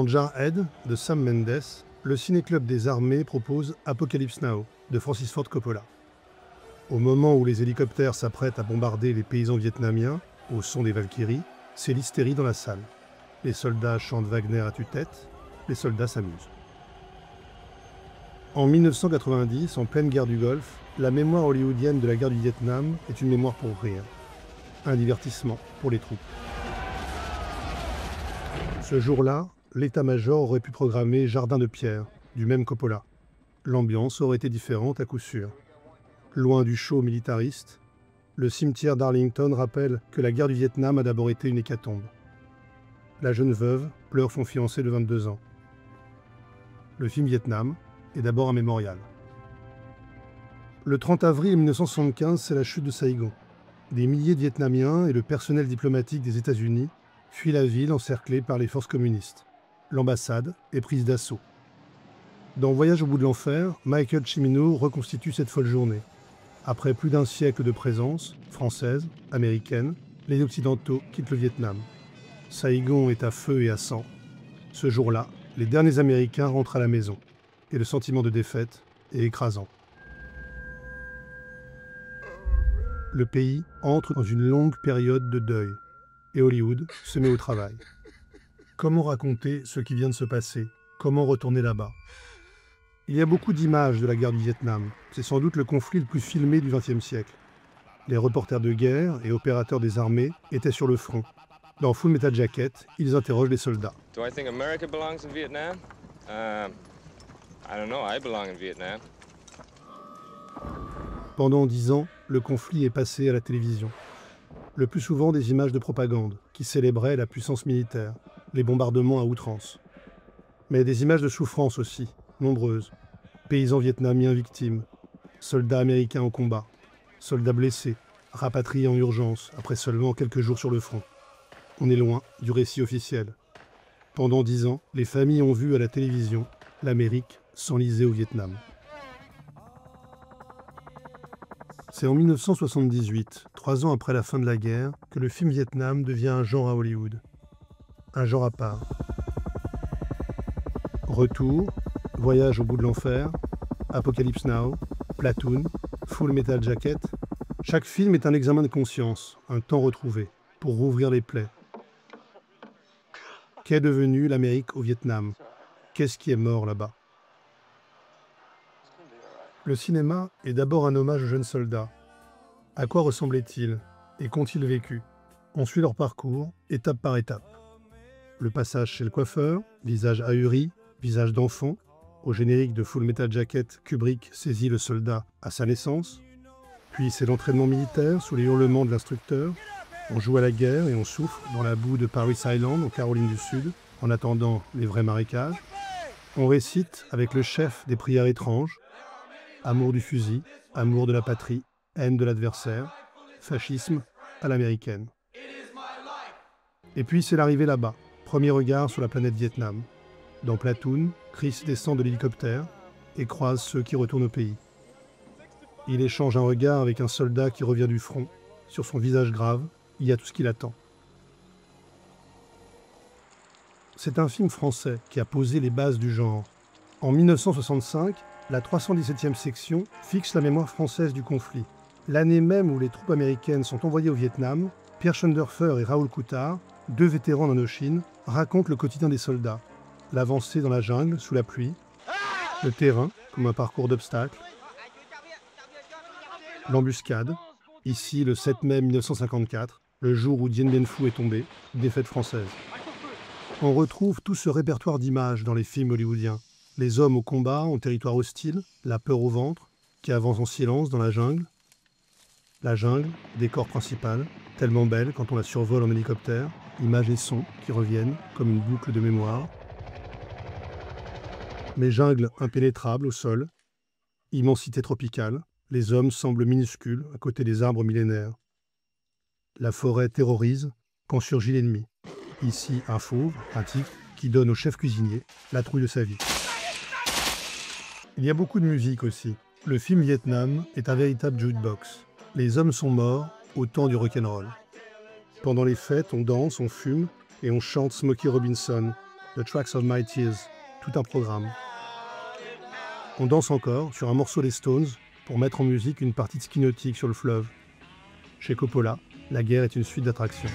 Dans Jarhead de Sam Mendes, le ciné-club des armées propose Apocalypse Now de Francis Ford Coppola. Au moment où les hélicoptères s'apprêtent à bombarder les paysans vietnamiens, au son des Valkyries, c'est l'hystérie dans la salle. Les soldats chantent Wagner à tue-tête, les soldats s'amusent. En 1990, en pleine guerre du Golfe, la mémoire hollywoodienne de la guerre du Vietnam est une mémoire pour rire. Un divertissement pour les troupes. Ce jour-là, l'état-major aurait pu programmer Jardin de pierre, du même Coppola. L'ambiance aurait été différente à coup sûr. Loin du show militariste, le cimetière d'Arlington rappelle que la guerre du Vietnam a d'abord été une hécatombe. La jeune veuve pleure son fiancé de 22 ans. Le film Vietnam est d'abord un mémorial. Le 30 avril 1975, c'est la chute de Saïgon. Des milliers de Vietnamiens et le personnel diplomatique des États-Unis fuient la ville encerclée par les forces communistes. L'ambassade est prise d'assaut. Dans Voyage au bout de l'enfer, Michael Cimino reconstitue cette folle journée. Après plus d'un siècle de présence, française, américaine, les Occidentaux quittent le Vietnam. Saïgon est à feu et à sang. Ce jour-là, les derniers Américains rentrent à la maison. Et le sentiment de défaite est écrasant. Le pays entre dans une longue période de deuil. Et Hollywood se met au travail. Comment raconter ce qui vient de se passer? Comment retourner là-bas? Il y a beaucoup d'images de la guerre du Vietnam. C'est sans doute le conflit le plus filmé du XXe siècle. Les reporters de guerre et opérateurs des armées étaient sur le front. Dans Full Metal Jacket, ils interrogent les soldats. Do I think America belongs in Vietnam? I don't know, I belong in Vietnam. Pendant 10 ans, le conflit est passé à la télévision. Le plus souvent des images de propagande qui célébraient la puissance militaire, les bombardements à outrance. Mais des images de souffrance aussi, nombreuses. Paysans vietnamiens victimes, soldats américains au combat, soldats blessés, rapatriés en urgence après seulement quelques jours sur le front. On est loin du récit officiel. Pendant 10 ans, les familles ont vu à la télévision l'Amérique s'enliser au Vietnam. C'est en 1978, 3 ans après la fin de la guerre, que le film Vietnam devient un genre à Hollywood. Un genre à part. Retour, Voyage au bout de l'enfer, Apocalypse Now, Platoon, Full Metal Jacket. Chaque film est un examen de conscience, un temps retrouvé, pour rouvrir les plaies. Qu'est devenue l'Amérique au Vietnam? Qu'est-ce qui est mort là-bas? Le cinéma est d'abord un hommage aux jeunes soldats. À quoi ressemblaient-ils et qu'ont-ils vécu? On suit leur parcours, étape par étape. Le passage chez le coiffeur, visage ahuri, visage d'enfant. Au générique de Full Metal Jacket, Kubrick saisit le soldat à sa naissance. Puis c'est l'entraînement militaire sous les hurlements de l'instructeur. On joue à la guerre et on souffre dans la boue de Paris Island, en Caroline du Sud, en attendant les vrais marécages. On récite avec le chef des prières étranges. Amour du fusil, amour de la patrie, haine de l'adversaire, fascisme à l'américaine. Et puis c'est l'arrivée là-bas, premier regard sur la planète Vietnam. Dans Platoon, Chris descend de l'hélicoptère et croise ceux qui retournent au pays. Il échange un regard avec un soldat qui revient du front. Sur son visage grave, il y a tout ce qu'il attend. C'est un film français qui a posé les bases du genre. En 1965, la 317e section fixe la mémoire française du conflit. L'année même où les troupes américaines sont envoyées au Vietnam, Pierre Schoendoerfer et Raoul Coutard, 2 vétérans d'Indochine, racontent le quotidien des soldats. L'avancée dans la jungle, sous la pluie, le terrain, comme un parcours d'obstacles, l'embuscade, ici le 7 mai 1954, le jour où Dien Bien Phu est tombé, défaite française. On retrouve tout ce répertoire d'images dans les films hollywoodiens. Les hommes au combat, en territoire hostile, la peur au ventre, qui avance en silence dans la jungle. La jungle, décor principal, tellement belle quand on la survole en hélicoptère, images et sons qui reviennent comme une boucle de mémoire. Mais jungle impénétrable au sol, immensité tropicale, les hommes semblent minuscules à côté des arbres millénaires. La forêt terrorise quand surgit l'ennemi. Ici, un fauve, un tigre, qui donne au chef cuisinier la trouille de sa vie. Il y a beaucoup de musique aussi. Le film Vietnam est un véritable jukebox. Les hommes sont morts au temps du rock'n'roll. Pendant les fêtes, on danse, on fume et on chante Smokey Robinson, The Tracks of My Tears, tout un programme. On danse encore sur un morceau des Stones pour mettre en musique une partie de ski nautique sur le fleuve. Chez Coppola, la guerre est une suite d'attractions.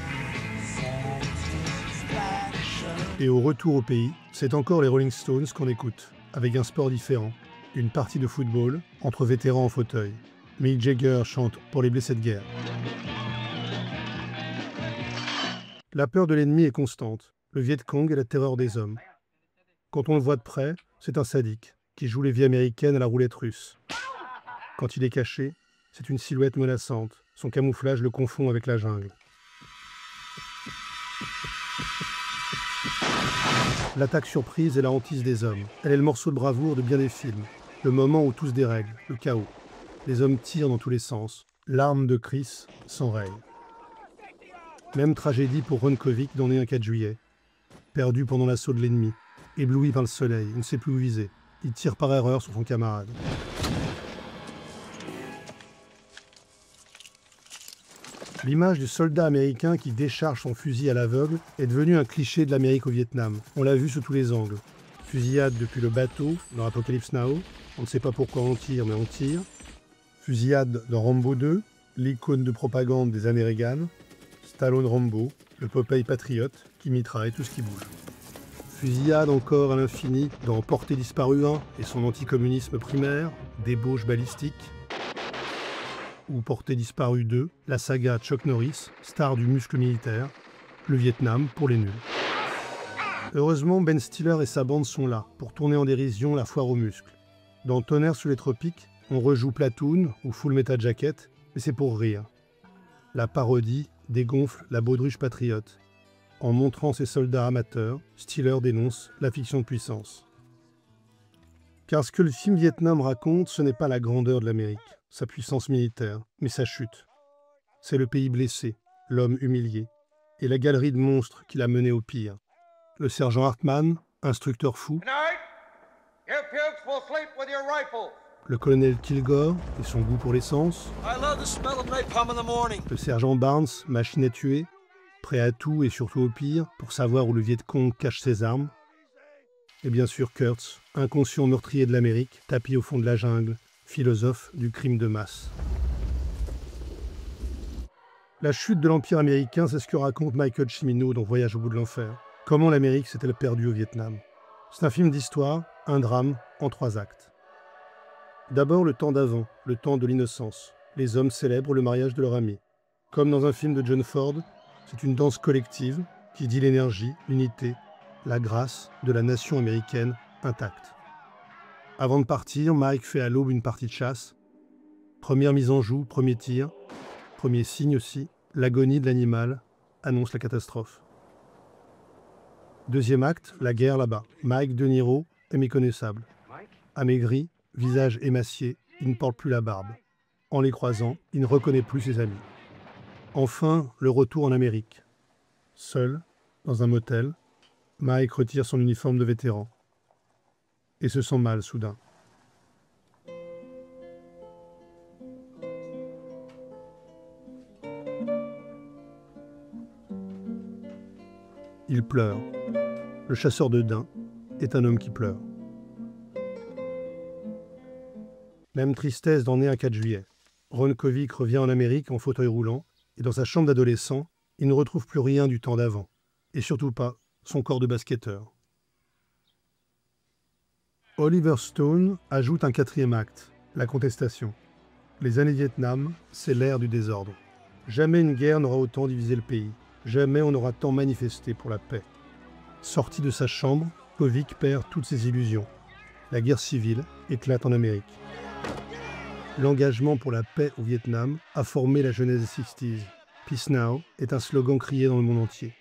Et au retour au pays, c'est encore les Rolling Stones qu'on écoute, avec un sport différent, une partie de football entre vétérans en fauteuil. Mick Jagger chante pour les blessés de guerre. La peur de l'ennemi est constante. Le Viet Cong est la terreur des hommes. Quand on le voit de près, c'est un sadique qui joue les vies américaines à la roulette russe. Quand il est caché, c'est une silhouette menaçante. Son camouflage le confond avec la jungle. L'attaque surprise est la hantise des hommes. Elle est le morceau de bravoure de bien des films. Le moment où tout se dérègle, le chaos. Les hommes tirent dans tous les sens. L'arme de Chris s'enraye. Même tragédie pour Ron Kovic dans Né un 4 juillet. Perdu pendant l'assaut de l'ennemi. Ébloui par le soleil, il ne sait plus où viser. Il tire par erreur sur son camarade. L'image du soldat américain qui décharge son fusil à l'aveugle est devenue un cliché de l'Amérique au Vietnam. On l'a vu sous tous les angles. Fusillade depuis le bateau dans Apocalypse Now. On ne sait pas pourquoi on tire, mais on tire. Fusillade dans Rambo 2, l'icône de propagande des années Reagan. Stallone Rambo, le Popeye patriote qui mitraille tout ce qui bouge. Fusillade encore à l'infini dans Portée disparue 1 et son anticommunisme primaire, débauche balistique. Ou Portée disparue 2, la saga Chuck Norris, star du muscle militaire, le Vietnam pour les nuls. Heureusement, Ben Stiller et sa bande sont là pour tourner en dérision la foire aux muscles. Dans Tonnerre sous les tropiques, on rejoue Platoon ou Full Metal Jacket, mais c'est pour rire. La parodie dégonfle la baudruche patriote. En montrant ses soldats amateurs, Stiller dénonce la fiction de puissance. Car ce que le film Vietnam raconte, ce n'est pas la grandeur de l'Amérique, sa puissance militaire, mais sa chute. C'est le pays blessé, l'homme humilié, et la galerie de monstres qui l'a mené au pire. Le sergent Hartman, instructeur fou, le colonel Kilgore et son goût pour l'essence, le sergent Barnes, machine à tuer, prêt à tout et surtout au pire pour savoir où le Viet Cong cache ses armes, et bien sûr Kurtz, inconscient meurtrier de l'Amérique, tapi au fond de la jungle, philosophe du crime de masse. La chute de l'Empire américain, c'est ce que raconte Michael Cimino dans Voyage au bout de l'enfer. Comment l'Amérique s'est-elle perdue au Vietnam? C'est un film d'histoire, un drame, en 3 actes. D'abord le temps d'avant, le temps de l'innocence. Les hommes célèbrent le mariage de leur ami. Comme dans un film de John Ford, c'est une danse collective qui dit l'énergie, l'unité, la grâce de la nation américaine intacte. Avant de partir, Mike fait à l'aube une partie de chasse. Première mise en joue, premier tir, premier signe aussi, l'agonie de l'animal annonce la catastrophe. Deuxième acte, la guerre là-bas. Mike De Niro est méconnaissable. Amaigri, visage émacié, il ne porte plus la barbe. En les croisant, il ne reconnaît plus ses amis. Enfin, le retour en Amérique. Seul, dans un motel, Mike retire son uniforme de vétéran et se sent mal soudain. Il pleure. Le chasseur de daims est un homme qui pleure. Même tristesse dans Né un 4 juillet. Ron Kovic revient en Amérique en fauteuil roulant et dans sa chambre d'adolescent, il ne retrouve plus rien du temps d'avant. Et surtout pas son corps de basketteur. Oliver Stone ajoute un 4e acte, la contestation. Les années Vietnam, c'est l'ère du désordre. Jamais une guerre n'aura autant divisé le pays. Jamais on n'aura tant manifesté pour la paix. Sorti de sa chambre, Kovic perd toutes ses illusions. La guerre civile éclate en Amérique. L'engagement pour la paix au Vietnam a formé la jeunesse des 60s. Peace Now est un slogan crié dans le monde entier.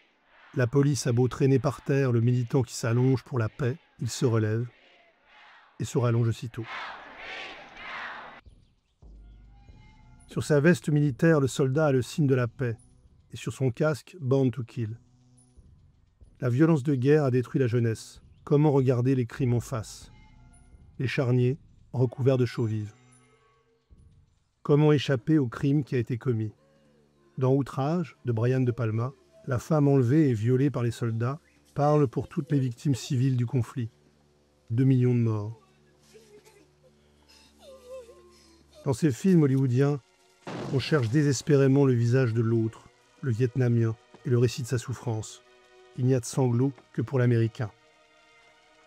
La police a beau traîner par terre le militant qui s'allonge pour la paix, il se relève et se rallonge aussitôt. Sur sa veste militaire, le soldat a le signe de la paix, et sur son casque, Born to Kill. La violence de guerre a détruit la jeunesse. Comment regarder les crimes en face? Les charniers recouverts de chaux vives. Comment échapper au crime qui a été commis? Dans Outrage, de Brian De Palma, la femme enlevée et violée par les soldats parle pour toutes les victimes civiles du conflit. 2 millions de morts. Dans ces films hollywoodiens, on cherche désespérément le visage de l'autre, le Vietnamien, et le récit de sa souffrance. Il n'y a de sanglots que pour l'Américain.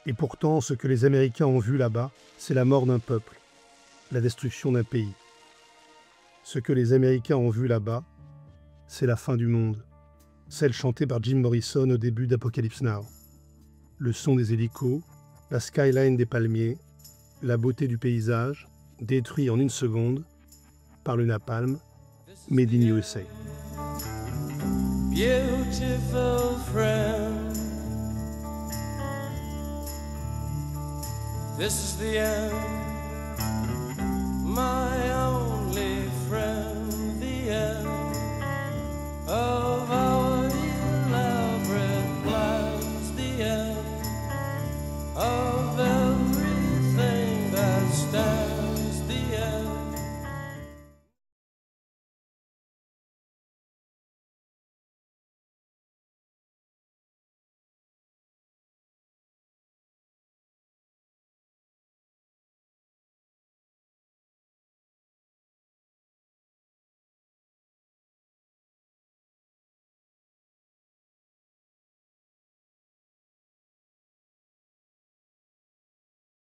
Et pourtant, ce que les Américains ont vu là-bas, c'est la mort d'un peuple, la destruction d'un pays. Ce que les Américains ont vu là-bas, c'est la fin du monde, celle chantée par Jim Morrison au début d'Apocalypse Now. Le son des hélicos, la skyline des palmiers, la beauté du paysage, détruit en une seconde par le napalm, made in USA. Beautiful friend, this is the end.